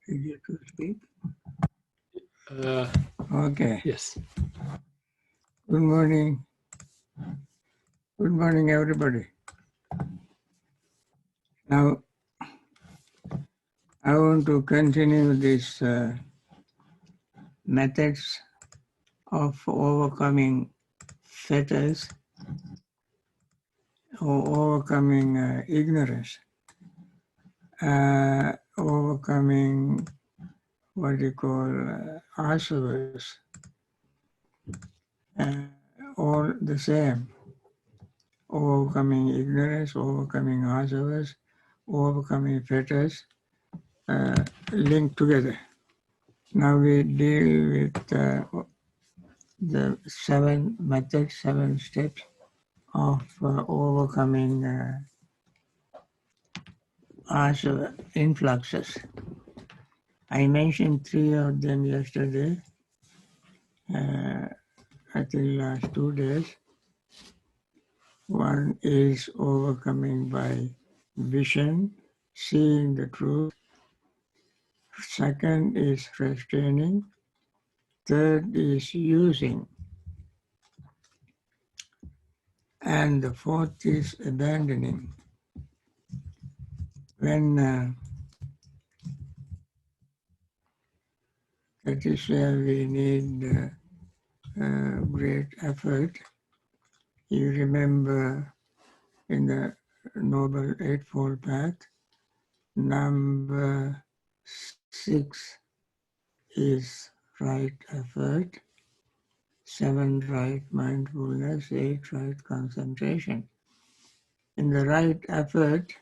Easier to speak. Uh, Okay. yes. Good morning. Good morning, everybody. Now, I want to continue this methods of overcoming fetters or overcoming ignorance, overcoming what you call asavas, all the same. Overcoming ignorance, overcoming asavas, overcoming fetters, linked together. Now we deal with the 7 methods, 7 steps of overcoming asava influxes. I mentioned 3 of them yesterday, I think last 2 days. One is overcoming by vision, seeing the truth. Second is restraining. Third is using. And the fourth is abandoning. When that is where we need great effort. You remember in the Noble Eightfold Path, number 6 is right effort, 7 right mindfulness, 8 right concentration. In the right effort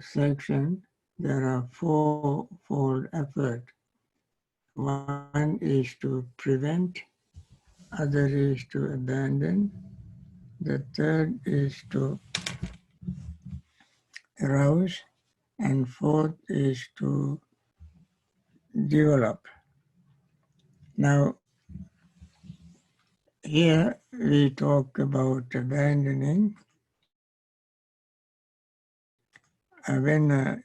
section, there are 4-fold effort. One is to prevent, other is to abandon, the third is to arouse, and fourth is to develop. Now, here we talk about abandoning. When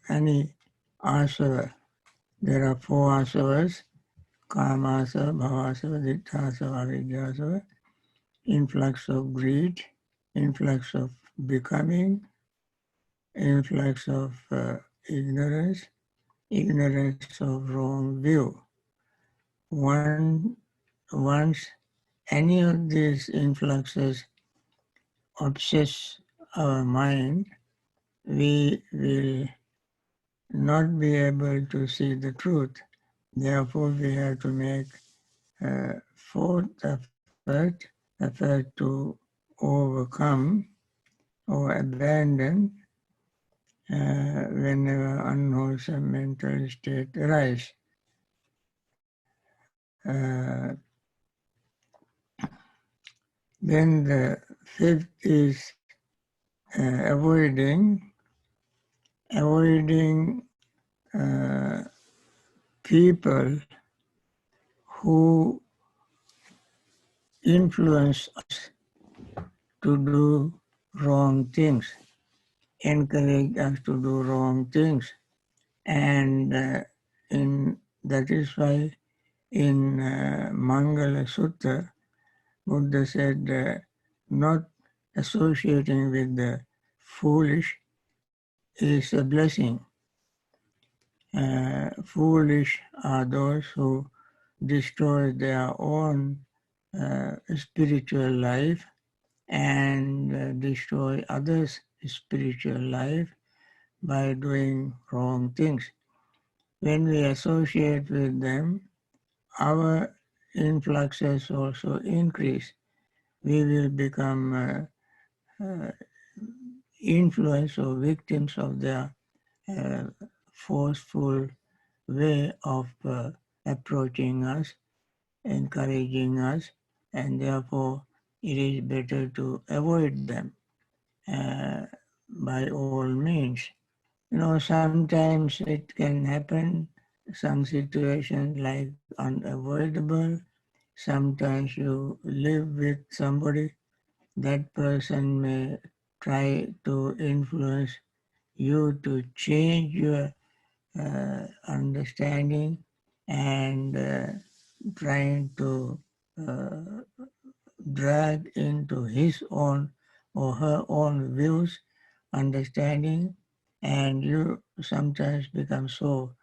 any asava, there are 4 asavas, kamasava, bhavasava, ditthasava, avidyasava, influx of greed, influx of becoming, influx of ignorance, ignorance of wrong view. Once any of these influxes obsess our mind, we will not be able to see the truth. Therefore, we have to make a 4th effort to overcome or abandon whenever unwholesome mental state arise. Then the 5th is avoiding people who influence us to do wrong things, encourage us to do wrong things. And that is why in Mangala Sutta, Buddha said not associating with the foolish is a blessing. Foolish are those who destroy their own spiritual life and destroy others' spiritual life by doing wrong things. When we associate with them, our influxes also increase. We will become influenced or victims of their forceful way of approaching us, encouraging us, and therefore it is better to avoid them by all means. You know, sometimes it can happen, some situations like unavoidable. Sometimes you live with somebody, that person may try to influence you to change your understanding and trying to uh, drag into his own or her own views, understanding, and you sometimes become so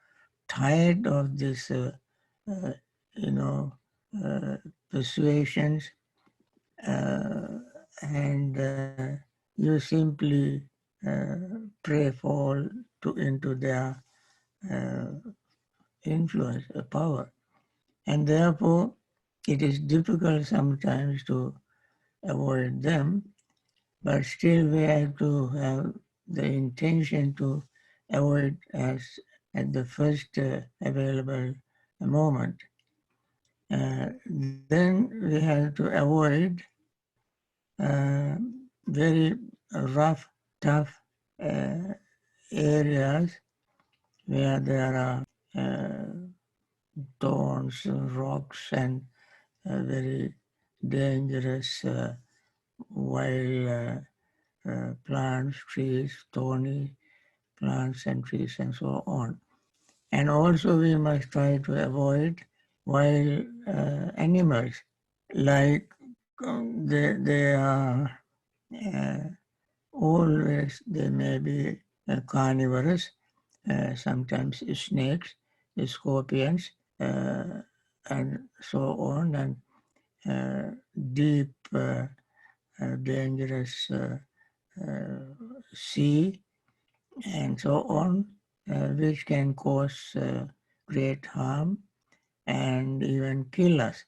tired of this, uh, you know, uh, persuasions, uh, and you simply pray fall into their uh, influence, power. And therefore, it is difficult sometimes to avoid them, but still we have to have the intention to avoid as at the first available moment. Then we have to avoid very rough, tough uh, areas where there are thorns, rocks, and very dangerous wild plants, trees, thorny plants and trees, and so on. And also we must try to avoid wild animals, like they are uh, always, they may be carnivorous, sometimes snakes, scorpions, and so on, and deep, dangerous sea, and so on, which can cause great harm and even kill us.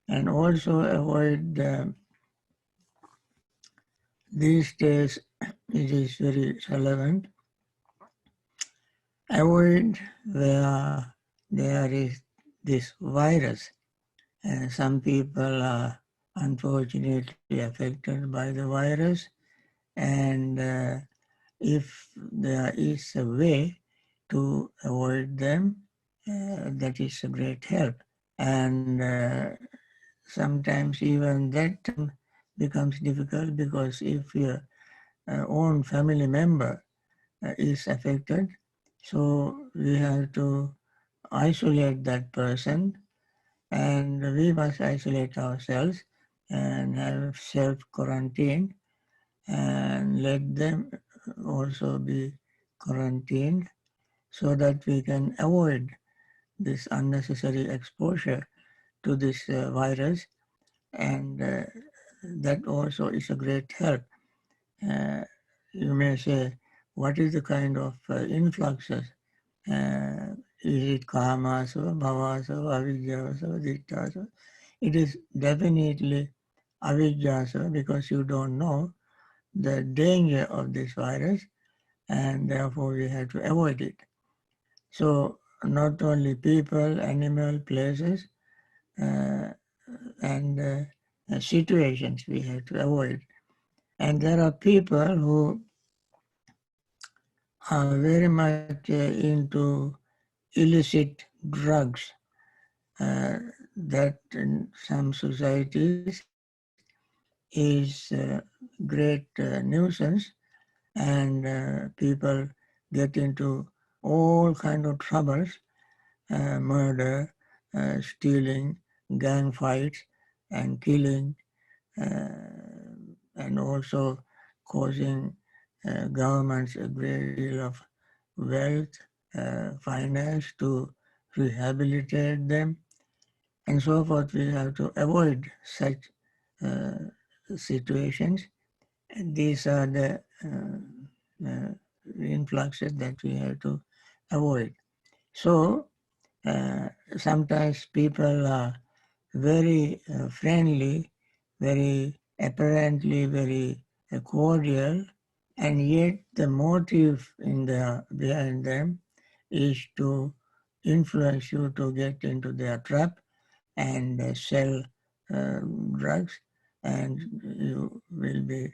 And also avoid, these days it is very relevant, avoid where there is this virus. Some people are unfortunately affected by the virus, and if there is a way to avoid them, that is a great help. And sometimes even that becomes difficult, because if your own family member is affected, so we have to isolate that person, and we must isolate ourselves and have self-quarantine, and let them also be quarantined, so that we can avoid this unnecessary exposure to this virus, and that also is a great help. Uh, you may say, what is the kind of influxes? Is it karmas or bhavas or avidyas or dittas? It is definitely avidyas, because you don't know the danger of this virus, and therefore we have to avoid it. So not only people, animal, places, uh, and situations we have to avoid. And there are people who are very much into illicit drugs, that in some societies is great nuisance, and people get into all kind of troubles, murder, stealing, gang fights, and killing, and also causing governments a great deal of wealth, finance to rehabilitate them, and so forth. We have to avoid such uh, situations. And these are the influxes that we have to avoid. So sometimes people are very friendly, very apparently very cordial, and yet the motive behind them is to influence you to get into their trap and sell uh, drugs, and you will be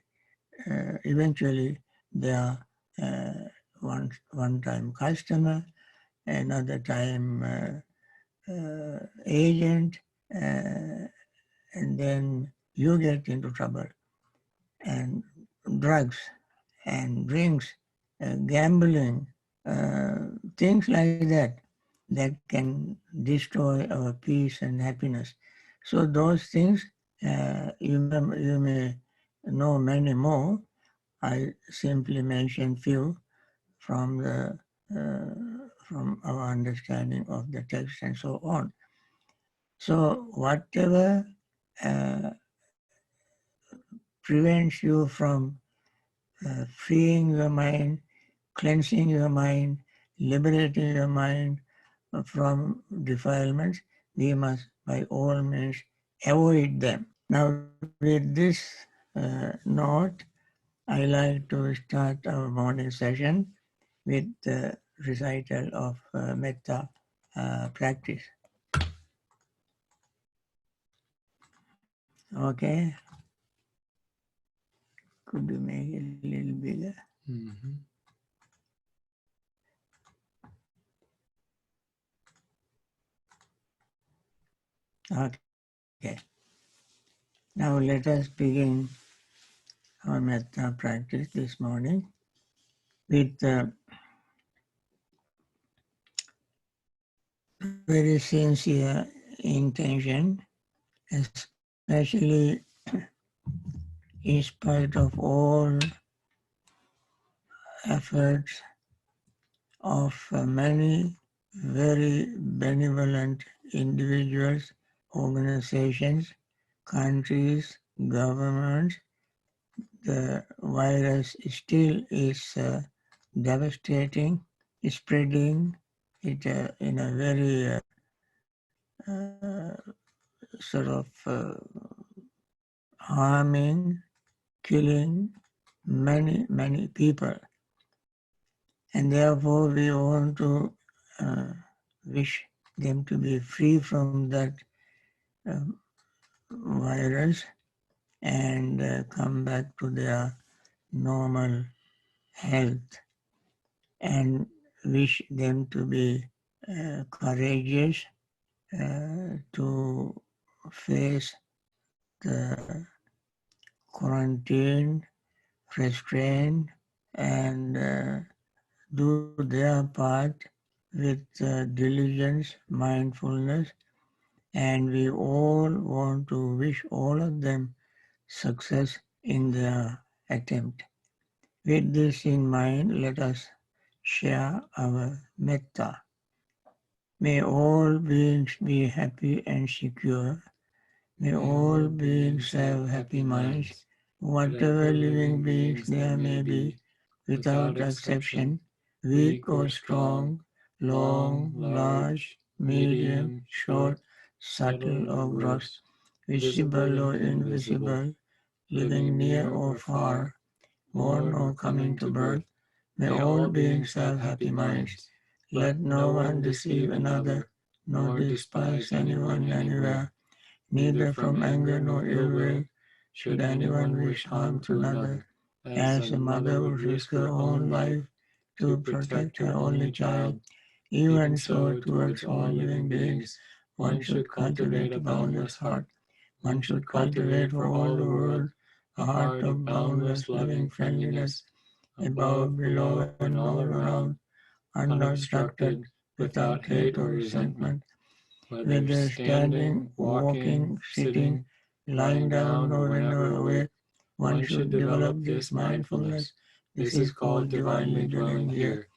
eventually their one-time customer, another time agent, and then you get into trouble. And drugs and drinks gambling, things like that can destroy our peace and happiness. So those things, you may know many more. I simply mention few from the from our understanding of the text and so on. So whatever uh, prevents you from freeing your mind, cleansing your mind, liberating your mind from defilements, we must by all means avoid them. Now with this note, I like to start our morning session with the recital of Metta practice. Okay, could you make it a little bigger? Mm-hmm. Okay, now let us begin our Metta practice this morning with very sincere intention, especially in spite of all efforts of many very benevolent individuals, organizations, countries, governments. The virus still is devastating, spreading it in a very sort of harming, killing many people. And therefore we want to uh, wish them to be free from that um, virus and come back to their normal health, and wish them to be courageous to face the quarantine, restrain, and do their part with diligence, mindfulness, and we all want to wish all of them success in their attempt. With this in mind, let us share our metta. May all beings be happy and secure. May all beings have happy minds. Whatever living beings there may be, without exception, weak or strong, long, large, medium, short, subtle or gross, visible or invisible, living near or far, born or coming to birth, may all beings have happy minds. Let no one deceive another, nor despise anyone anywhere, neither from anger nor ill will should anyone wish harm to another. As a mother would risk her own life to protect her only child, even so towards all living beings, one should cultivate a boundless heart. One should cultivate for all the world a heart of boundless loving friendliness, above, below, and all around, unobstructed, without hate or resentment, whether standing, walking, sitting, lying down, or whenever awake, one should develop this mindfulness. This is called divinely dwelling here,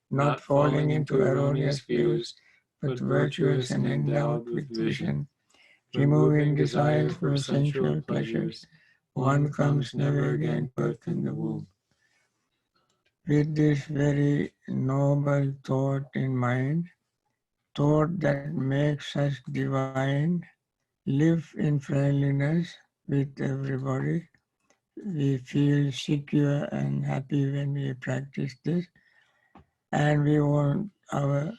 not falling into erroneous views, but virtuous and endowed with vision, removing desires for sensual pleasures. One comes never again to earth in the womb. With this very noble thought in mind, thought that makes us divine, live in friendliness with everybody. We feel secure and happy when we practice this, and we want our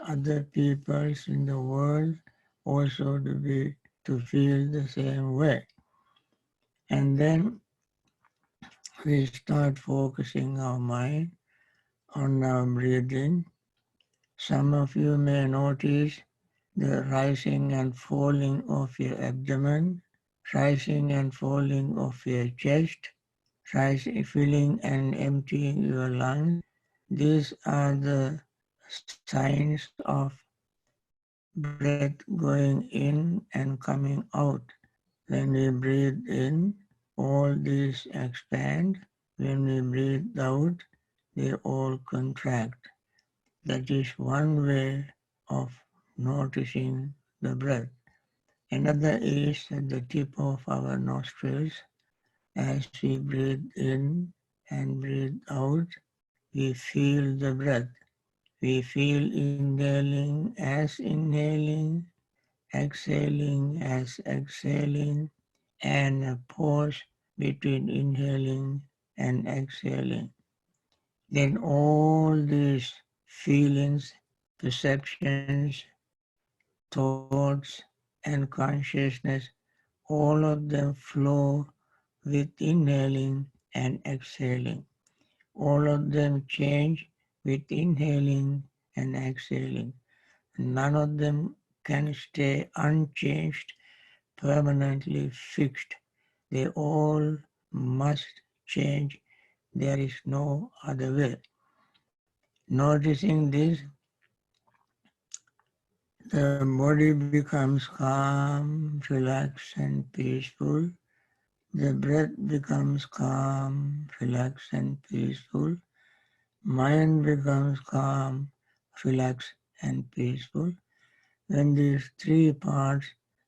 other peoples in the world also to feel the same way. And then we start focusing our mind on our breathing. Some of you may notice the rising and falling of your abdomen, rising and falling of your chest, try filling and emptying your lungs. These are the signs of breath going in and coming out. When we breathe in, all these expand. When we breathe out, they all contract. That is one way of noticing the breath. Another is at the tip of our nostrils. As we breathe in and breathe out, we feel the breath. We feel inhaling, exhaling as exhaling, and a pause between inhaling and exhaling. Then all these feelings, perceptions, thoughts, and consciousness, all of them flow with inhaling and exhaling. All of them change with inhaling and exhaling. None of them can stay unchanged, permanently fixed. They all must change. There is no other way. Noticing this, the body becomes calm, relaxed, and peaceful. The breath becomes calm, relaxed, and peaceful. Mind becomes calm, relaxed, and peaceful. When these three parts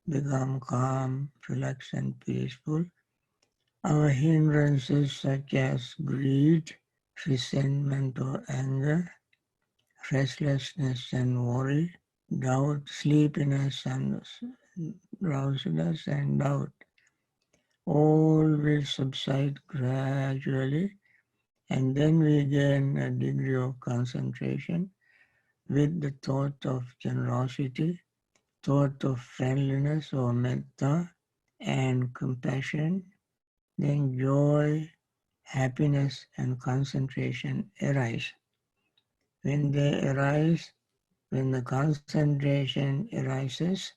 become calm, relaxed, and peaceful, our hindrances such as greed, resentment or anger, restlessness and worry, doubt, sleepiness and drowsiness and doubt, all will subside gradually, and then we gain a degree of concentration with the thought of generosity, thought of friendliness or metta, and compassion. Then joy, happiness, and concentration arise. When they arise, when the concentration arises,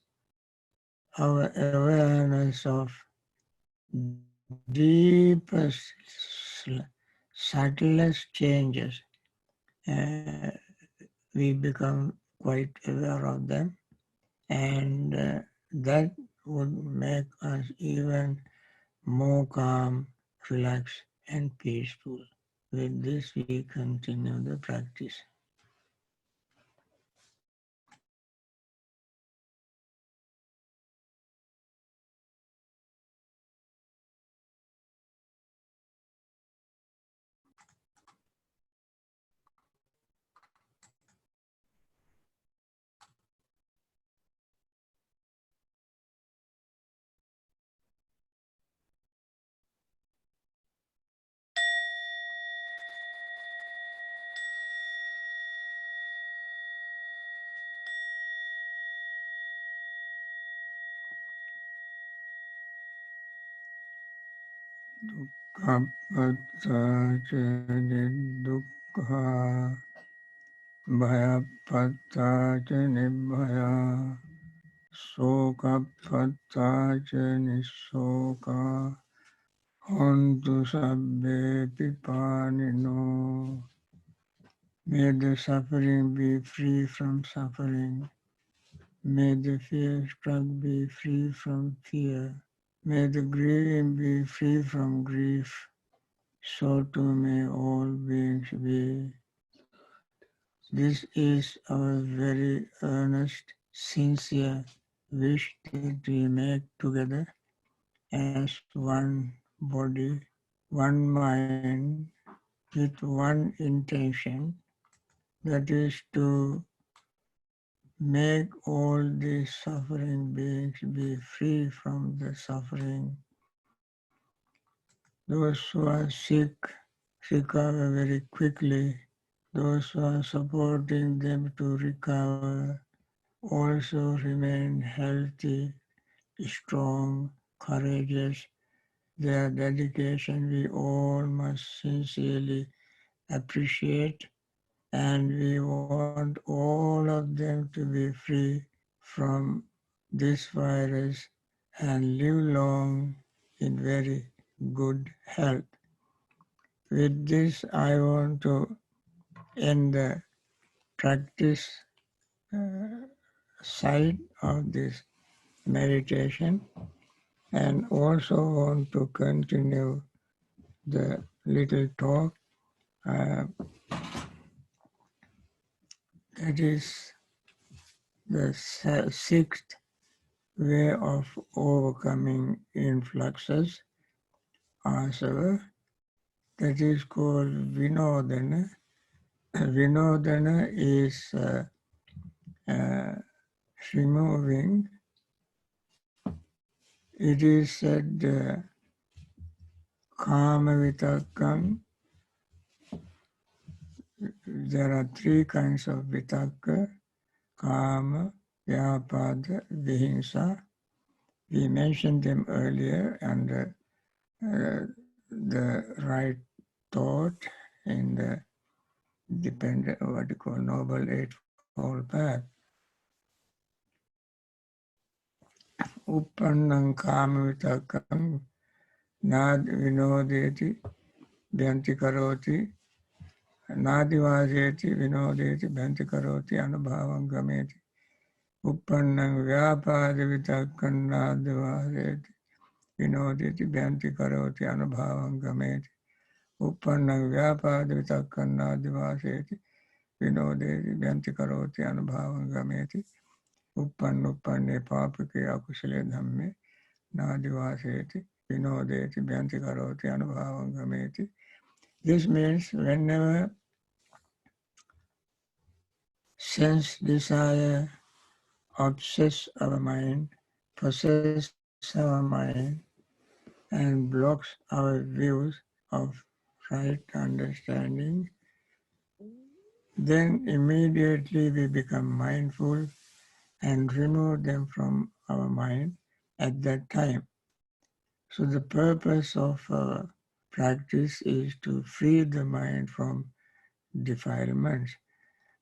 our awareness of deepest, subtlest changes, uh, we become quite aware of them, and that would make us even more calm, relaxed, and peaceful. With this, we continue the practice. Dukkha bhayapatta nibbhaya sokapatta nisoka hontu sabbe pipanino. May the suffering be free from suffering. May the fear struck be free from fear. May the grieving be free from grief. So too may all beings be. This is our very earnest, sincere wish that we make together as one body, one mind, with one intention, that is to make all these suffering beings be free from the suffering. Those who are sick recover very quickly. Those who are supporting them to recover also remain healthy, strong, courageous. Their dedication we all must sincerely appreciate, and we want all of them to be free from this virus and live long in very good health. with this, I want to end the practice side of this meditation, and also want to continue the little talk that is the sixth way of overcoming influxes, asava, that is called vinodana. Vinodana is removing. It is said kama vitakam. There are three kinds of vitakka: kama, vyapada, vihinsa. We mentioned them earlier, and the right thought in the dependent, what you call, Noble Eightfold Path. Uppannam kama vitakam nad vinodeti bhyanti karoti nadivaseti vinodeti bhyanti karoti anubhavam gameti. Uppannam vyapadi vitakam nadivaseti vinodeti bhyanti karoti anubhavam gameti. Uppannam vyapadi vitakam nadivaseti vinodeti bhyanti karoti anubhavam gameti. Uppanne papake akusale dhamme nadivaseti vinodeti bhyanti karoti anubhavam gameti. This means whenever sense desire obsess our mind, possess our mind, and blocks our views of right understanding, then immediately we become mindful and remove them from our mind at that time. So the purpose of practice is to free the mind from defilements,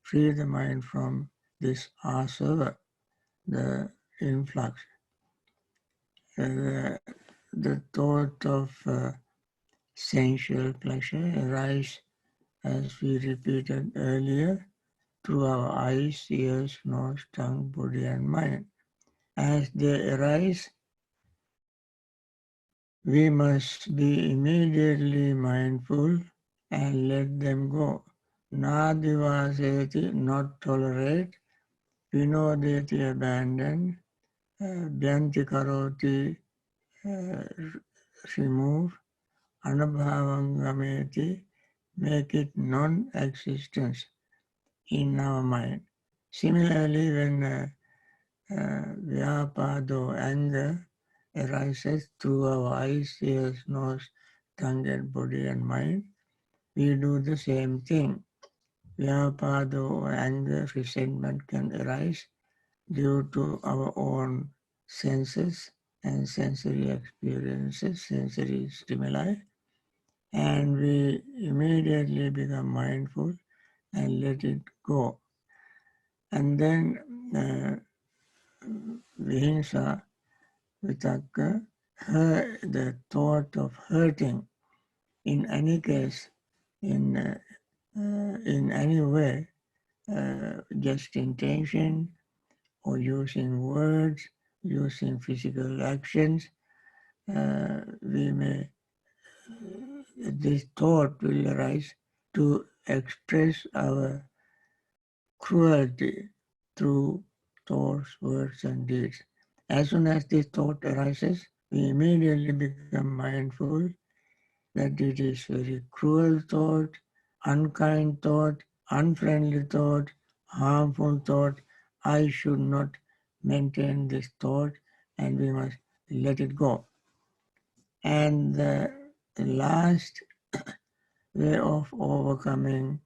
free the mind from this asava, the influx. The thought of sensual pleasure arises, as we repeated earlier, through our eyes, ears, nose, tongue, body, and mind. As they arise, we must be immediately mindful and let them go. Nadivaseti, not tolerate, vinodeti, abandon, bhyanti karoti, remove, anubhavangameti, make it non-existence in our mind. Similarly, when vyapado, anger, arises through our eyes, ears, nose, tongue, and body and mind, we do the same thing. Vyapado, anger, resentment can arise due to our own senses and sensory experiences, sensory stimuli, and we immediately become mindful and let it go. And then vihinsa, vitakka, the thought of hurting in any case, in any way, just intention or using words, using physical actions, this thought will arise to express our cruelty through thoughts, words, and deeds. As soon as this thought arises, we immediately become mindful that it is very cruel thought, unkind thought, unfriendly thought, harmful thought. I should not maintain this thought, and we must let it go. And the last way of overcoming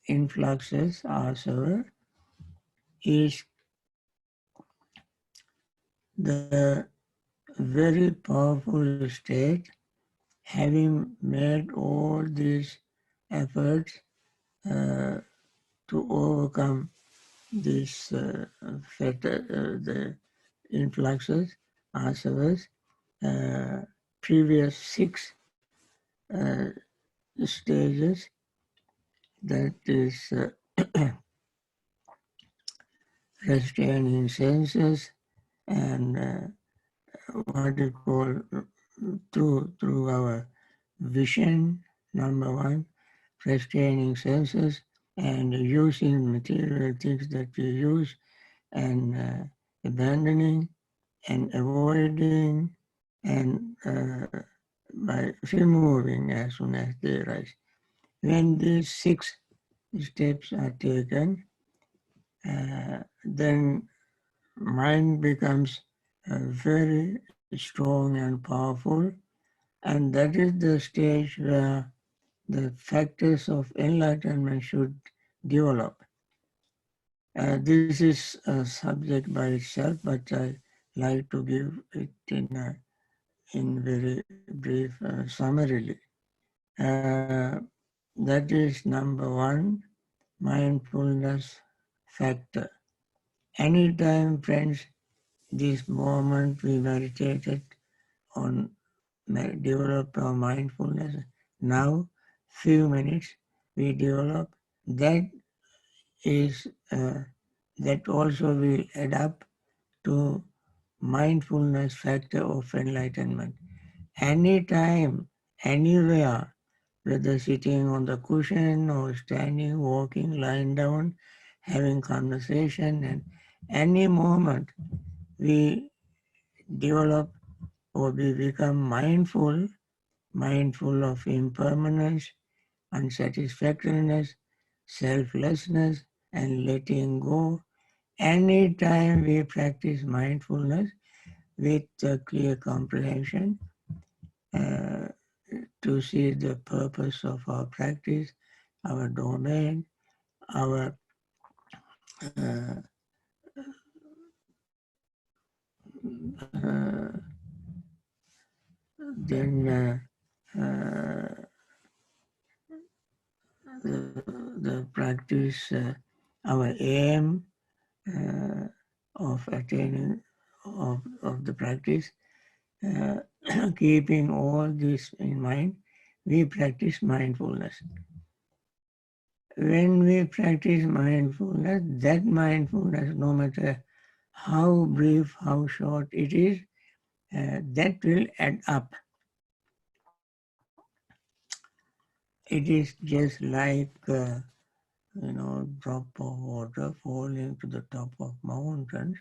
influxes, asava, is the very powerful state, having made all these efforts to overcome these the influxes, asavas, previous 6 uh, stages, that is restraining senses and what you call through our vision, number one, restraining senses and using material things that we use and abandoning and avoiding and by removing as soon as they rise. When these 6 steps are taken, then mind becomes very strong and powerful, and that is the stage where the factors of enlightenment should develop. This is a subject by itself, but I like to give it in very brief summarily. That is number one, mindfulness factor. Anytime, friends, this moment we meditated on develop our mindfulness. Now, few minutes we develop. That is that also will add up to mindfulness factor of enlightenment. Anytime, anywhere, whether sitting on the cushion or standing, walking, lying down, having conversation, and any moment we develop or we become mindful of impermanence, unsatisfactoriness, selflessness, and letting go. Anytime we practice mindfulness with a clear comprehension uh, to see the purpose of our practice, our domain, our then the practice, our aim of attaining of the practice, keeping all this in mind, we practice mindfulness. When we practice mindfulness, that mindfulness, no matter how brief, how short it is, that will add up. It is just like drop of water falling to the top of mountains,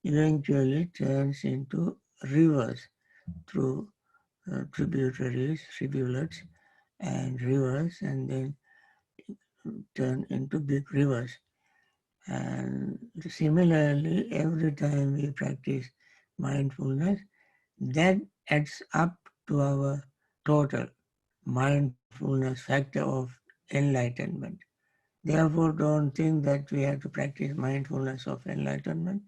eventually turns into rivers through tributaries, rivulets, and rivers, and then turn into big rivers. And similarly, every time we practice mindfulness, that adds up to our total mindfulness factor of enlightenment. Therefore, don't think that we have to practice mindfulness of enlightenment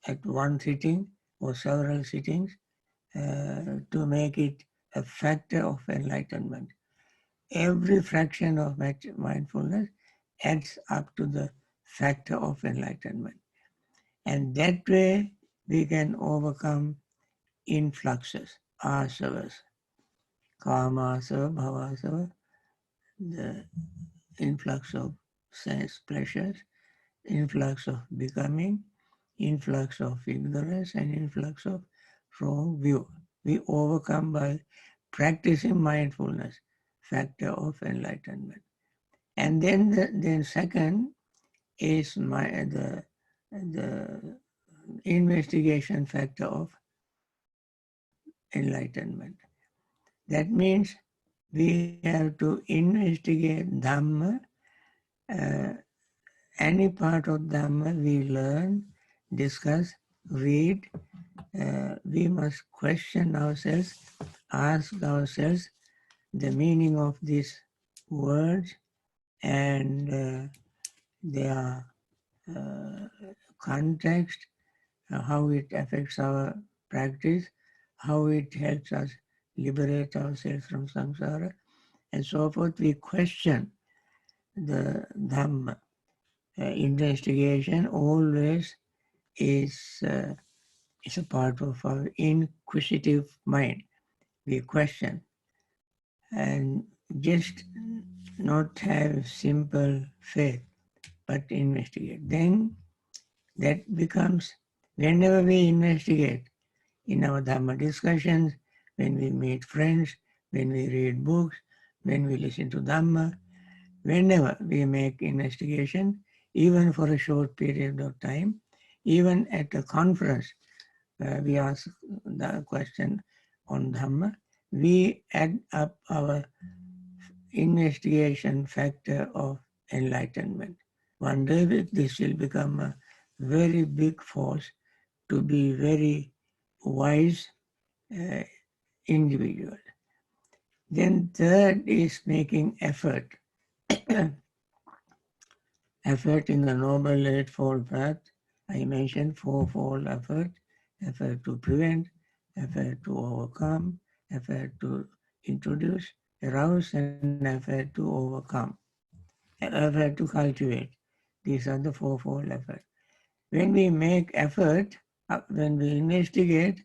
at one sitting or several sittings to make it a factor of enlightenment. Every fraction of mindfulness adds up to the factor of enlightenment. And that way we can overcome influxes, asavas, karma asava, bhava asava, the influx of sense pleasures, influx of becoming, influx of ignorance, and influx of wrong view. We overcome by practicing mindfulness, factor of enlightenment. And then second is the investigation factor of enlightenment. That means we have to investigate Dhamma, any part of Dhamma we learn, discuss, read, we must question ourselves, ask ourselves the meaning of these words and their context, how it affects our practice, how it helps us liberate ourselves from samsara, and so forth. We question the Dhamma. Investigation always is a part of our inquisitive mind. We question and just not have simple faith, but investigate. Then that becomes, whenever we investigate in our Dhamma discussions, when we meet friends, when we read books, when we listen to Dhamma, whenever we make investigation, even for a short period of time, even at a conference, we ask the question on Dhamma, we add up our investigation factor of enlightenment. One day this will become a very big force to be very wise uh, individual. Then third is making effort. Effort in the Noble Eightfold Path. I mentioned fourfold effort. Effort to prevent, effort to overcome, effort to introduce, arouse, and effort to overcome, effort to cultivate. These are the fourfold effort. When we make effort, when we investigate,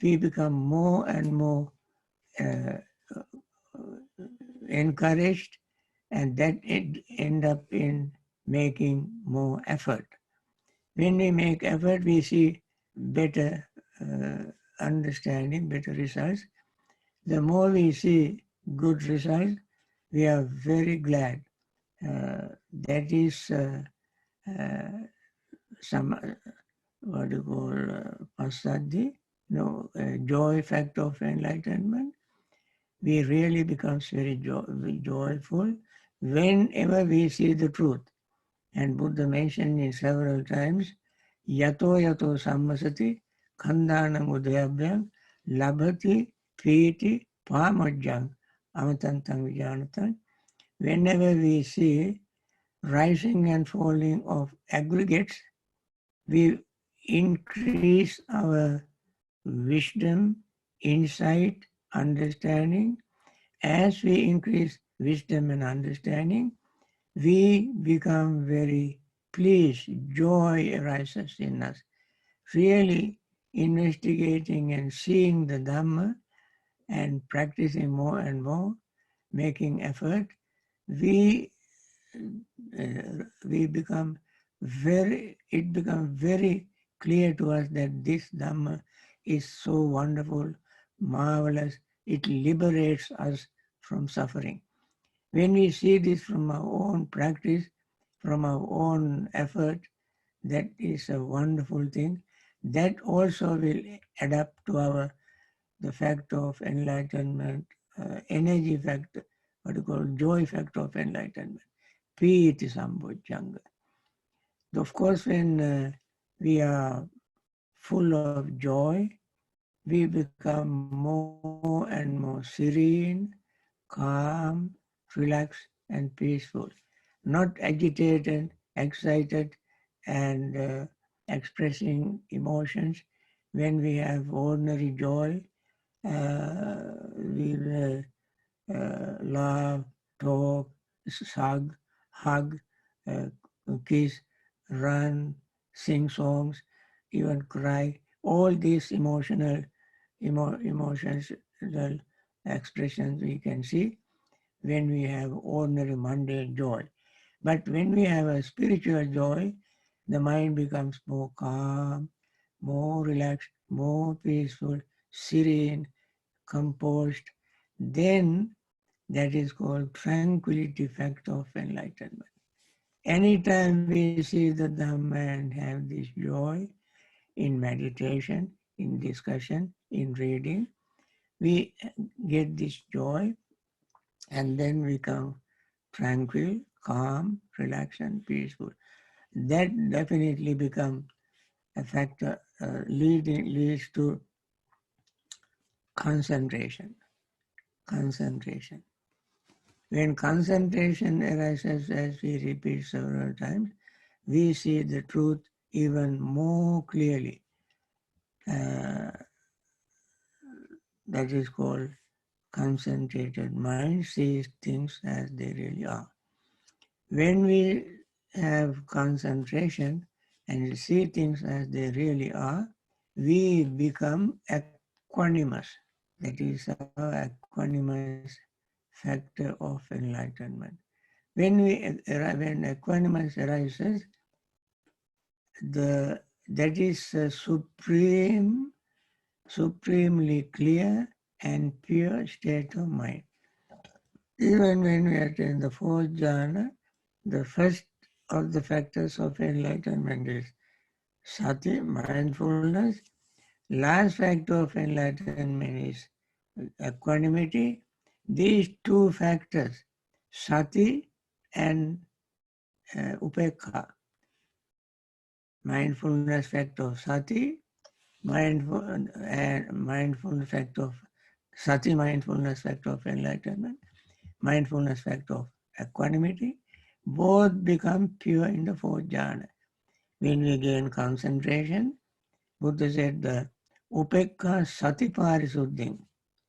we become more and more uh, encouraged, and that it end up in making more effort. When we make effort, we see better understanding, better results. The more we see good results, we are very glad. That is some what you call passaddhi, joy factor of enlightenment. We really becomes very joyful whenever we see the truth. And Buddha mentioned it several times, yato yato sammasati khandanam udayabhyam labhati priti pamajjam amatantang vijanatan. Whenever we see rising and falling of aggregates, we increase our wisdom, insight, understanding. As we increase wisdom and understanding, we become very pleased, joy arises in us. Really investigating and seeing the Dhamma and practicing more and more, making effort, we become it becomes very clear to us that this Dhamma is so wonderful, marvelous, it liberates us from suffering. When we see this from our own practice, from our own effort, that is a wonderful thing. That also will adapt to the factor of enlightenment, energy factor, what you call joy factor of enlightenment. Piti sambojjhanga. Of course, when we are full of joy, we become more and more serene, calm, relaxed, and peaceful. Not agitated, excited, and expressing emotions. When we have ordinary joy, we will laugh, talk, hug, uh, kiss, run, sing songs, even cry. All these emotions, the expressions we can see when we have ordinary mundane joy. But when we have a spiritual joy, the mind becomes more calm, more relaxed, more peaceful, serene, composed. Then that is called tranquility factor of enlightenment. Anytime we see the Dhamma and have this joy in meditation, in discussion, in reading, we get this joy and then we become tranquil, calm, relaxed and peaceful. That definitely becomes a factor leads to concentration. Concentration. When concentration arises, as we repeat several times, we see the truth even more clearly. That is called concentrated mind sees things as they really are. When we have concentration and see things as they really are, we become equanimous. That is our equanimous factor of enlightenment. When equanimity arises, that is a supremely clear and pure state of mind. Even when we are in the fourth jhana, the first of the factors of enlightenment is sati, mindfulness. Last factor of enlightenment is equanimity. These two factors, sati and upekha, mindfulness factor of sati, mindfulness factor of sati, mindfulness factor of enlightenment, mindfulness factor of equanimity, both become pure in the fourth jhana. When we gain concentration, Buddha said the upekha sati parisuddhim.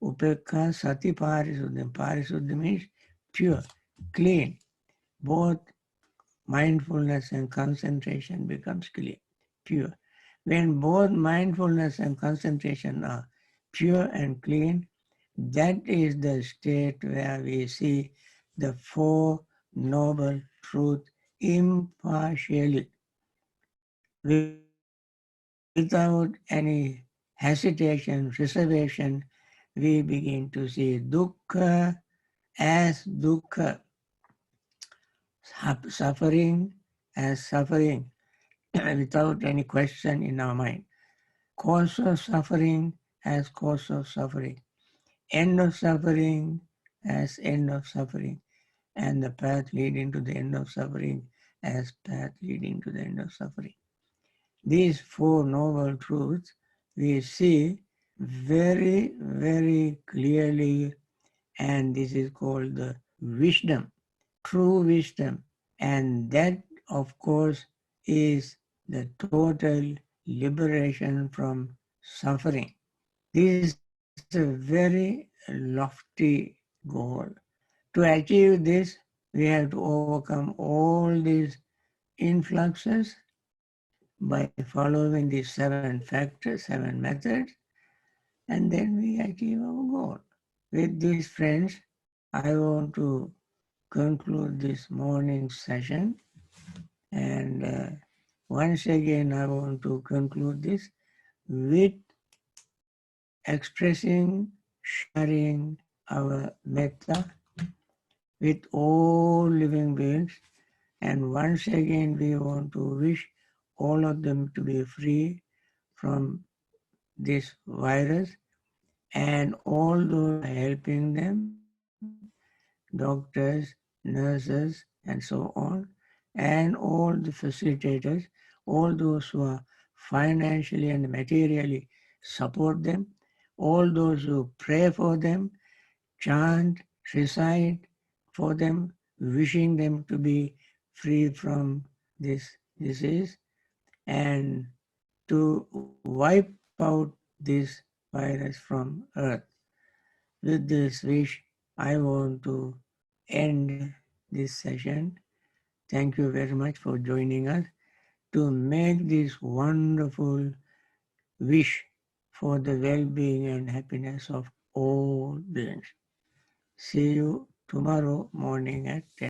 Upekha sati parisuddhim. Parisuddhim means pure, clean. Both mindfulness and concentration becomes clear, pure. When both mindfulness and concentration are pure and clean, that is the state where we see the Four Noble Truths impartially, without any hesitation, reservation. We begin to see dukkha as dukkha, suffering as suffering, without any question in our mind. Cause of suffering as cause of suffering. End of suffering as end of suffering. And the path leading to the end of suffering as path leading to the end of suffering. These Four Noble Truths we see very, very clearly, and this is called the wisdom, true wisdom. And that, of course, is the total liberation from suffering. This is a very lofty goal. To achieve this, we have to overcome all these influxes by following these 7 factors, 7 methods, and then we achieve our goal. With these friends, I want to conclude this morning session, and once again I want to conclude this with expressing, sharing our metta with all living beings. And once again, we want to wish all of them to be free from this virus, and all those helping them, doctors, nurses, and so on, and all the facilitators, all those who are financially and materially support them, all those who pray for them, chant, recite for them, wishing them to be free from this disease and to wipe out this virus from earth. With this wish, I want to end this session. Thank you very much for joining us to make this wonderful wish for the well-being and happiness of all beings. See you tomorrow morning at 10.